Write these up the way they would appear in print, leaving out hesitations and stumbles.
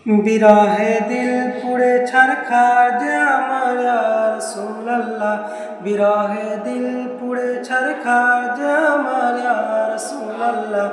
বিরহে দিল পুড়ে ছারখার যে আমার ইয়া রাসূলুল্লাহ, বিরহে দিল পুড়ে ছারখার যে আমার ইয়া রাসূলুল্লাহ।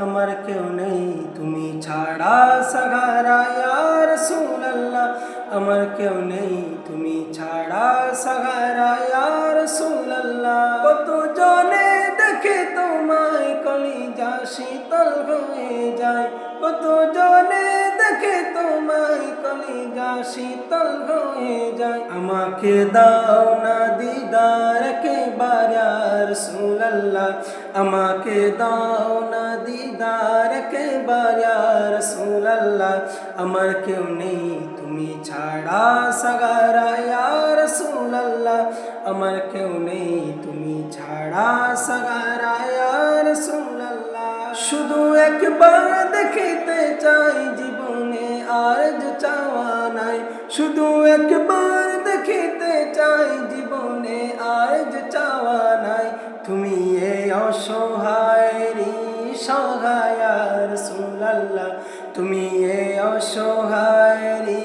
আমার কেউ নেই তুমি ছাড়া সাহারা ইয়া রাসূলুল্লাহ, আমার কেউ নেই তুমি ছাড়া সাহারা ইয়া রাসূলুল্লাহ। কত জনে দেখে তোমায় কলিজা শীতল হয়ে যায়, কত জনে দেখে তোমায় কলিজা শীতল হয়ে যায়। আমাকে দাও না দিদার একবার ইয়া রাসূলুল্লাহ, আমাকে দাও না দিদার একবার ইয়া রাসূলুল্লাহ। আমার কেউ নেই তুমি ছাড়া সাহারা ইয়া রাসূলুল্লাহ, আমার কেউ নেই তুমি ছাড়া সাহারা ইয়া রাসূলুল্লাহ। শুধু একবার দেখিতে চাই জীবনে আর যে চাওয়া নাই, শুধু একবার দেখিতে চাই জীবনে আর যে চাওয়া নাই। তুমি এই অসহায়েরই সহায় ইয়া রাসূলুল্লাহ, তুমি এই অসহায়েরই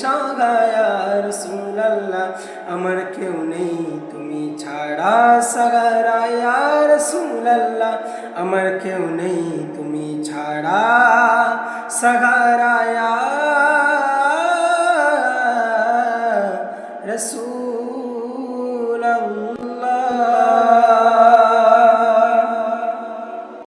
সহায় ইয়া রাসূলুল্লাহ। আমার কেউ নেই তুমি ছাড়া সাহারা ইয়া রাসূলুল্লাহ, আমার কেউ নেই তুমি ছাড়া সাহারা ইয়া